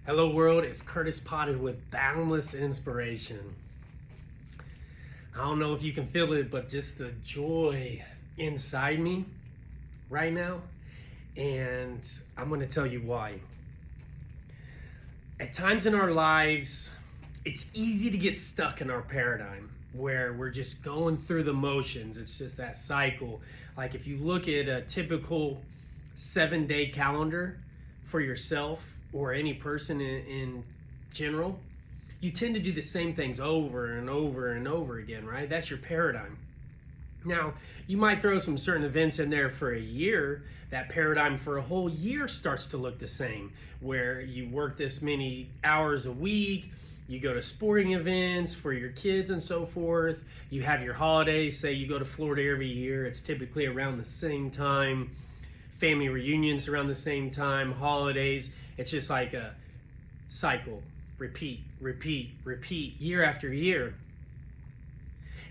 Hello world, it's Curtis Potted with Boundless Inspiration. I don't know if you can feel it, but just the joy inside me right now. And I'm going to tell you why. At times in our lives, it's easy to get stuck in our paradigm where we're just going through the motions. It's just that cycle. Like if you look at a typical 7-day calendar for yourself or any person in general, you tend to do the same things over and over and over again, right? That's your paradigm. Now, you might throw some certain events in there for a year. That paradigm for a whole year starts to look the same, where you work this many hours a week, you go to sporting events for your kids and so forth, you have your holidays, say you go to Florida every year, it's typically around the same time, family reunions around the same time, holidays. It's just like a cycle, repeat, year after year.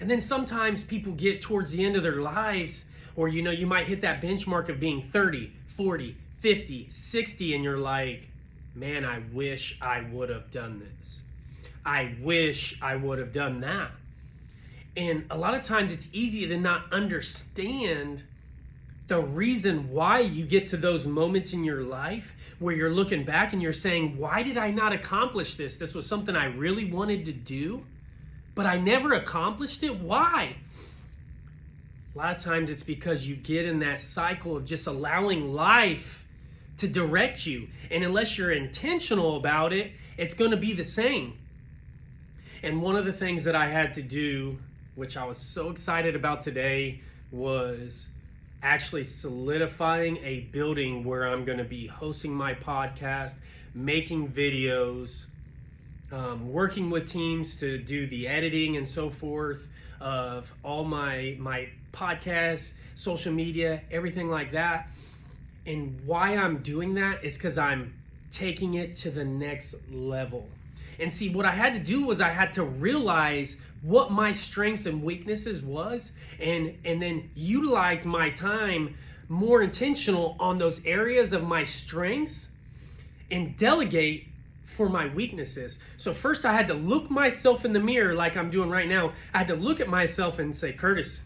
And then sometimes people get towards the end of their lives, or you might hit that benchmark of being 30, 40, 50, 60, and you're like, man, I wish I would have done this. I wish I would have done that. And a lot of times it's easy to not understand the reason why you get to those moments in your life where you're looking back and you're saying, why did I not accomplish this? This was something I really wanted to do, but I never accomplished it. Why? A lot of times it's because you get in that cycle of just allowing life to direct you. And unless you're intentional about it, it's going to be the same. And one of the things that I had to do, which I was so excited about today, was actually solidifying a building where I'm going to be hosting my podcast, making videos, working with teams to do the editing and so forth of all my podcasts, social media, everything like that. And why I'm doing that is because I'm taking it to the next level. And see, what I had to do was I had to realize what my strengths and weaknesses was, and then utilize my time more intentional on those areas of my strengths and delegate for my weaknesses. So first I had to look myself in the mirror like I'm doing right now. I had to look at myself and say, Curtis,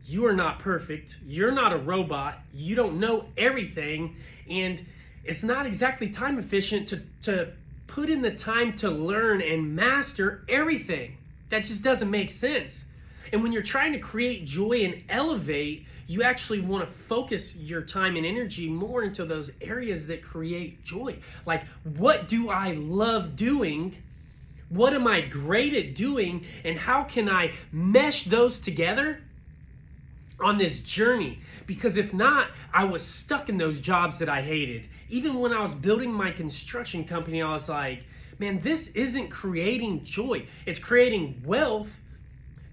you are not perfect. You're not a robot. You don't know everything. And it's not exactly time efficient to put in the time to learn and master everything. That just doesn't make sense. And when you're trying to create joy and elevate, you actually want to focus your time and energy more into those areas that create joy. Like, what do I love doing? What am I great at doing? And how can I mesh those together on this journey? Because if not, I was stuck in those jobs that I hated. Even when I was building my construction company, I was like, man, this isn't creating joy. It's creating wealth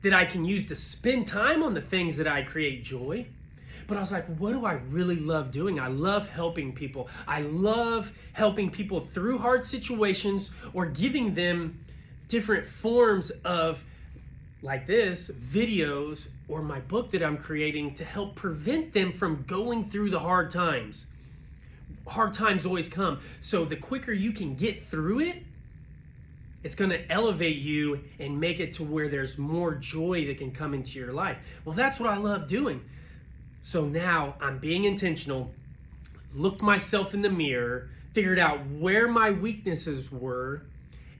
that I can use to spend time on the things that I create joy. But I was like, what do I really love doing? I love helping people. I love helping people through hard situations or giving them different forms of, like this, videos or my book that I'm creating to help prevent them from going through the hard times. Hard times always come. So the quicker you can get through it, it's going to elevate you and make it to where there's more joy that can come into your life. Well, that's what I love doing. So now I'm being intentional, looked myself in the mirror, figured out where my weaknesses were,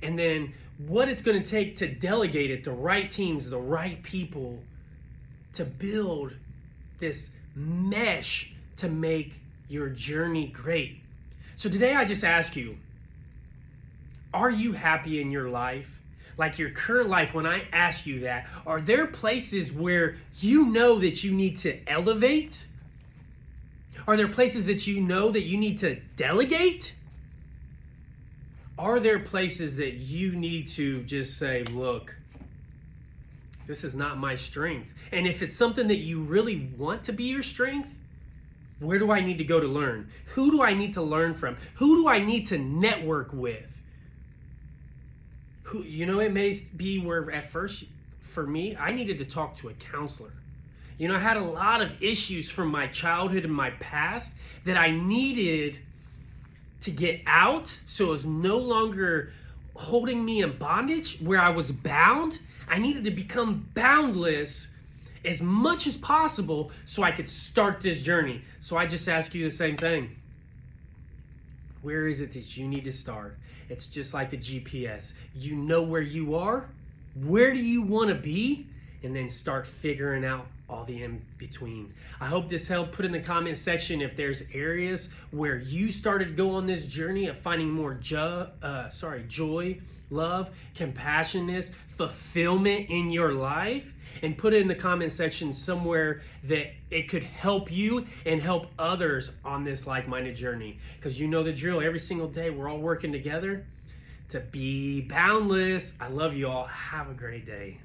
and then what it's going to take to delegate it, the right teams, the right people, to build this mesh to make your journey great. So today I just ask you, are you happy in your life? Like your current life, when I ask you that, are there places where you know that you need to elevate? Are there places that you know that you need to delegate? Are there places that you need to just say, look, this is not my strength? And if it's something that you really want to be your strength, where do I need to go to learn? Who do I need to learn from? Who do I need to network with? It may be where at first, for me, I needed to talk to a counselor. I had a lot of issues from my childhood and my past that I needed to get out, so it was no longer holding me in bondage where I was bound. I needed to become boundless as much as possible so I could start this journey. So I just ask you the same thing. Where is it that you need to start? It's just like the GPS. You know where you are. Where do you want to be? And then start figuring out all the in between. I hope this helped. Put in the comment section if there's areas where you started to go on this journey of finding more joy, love, compassionate, fulfillment in your life. And put it in the comment section somewhere that it could help you and help others on this like-minded journey. Because you know the drill. Every single day we're all working together to be boundless. I love you all. Have a great day.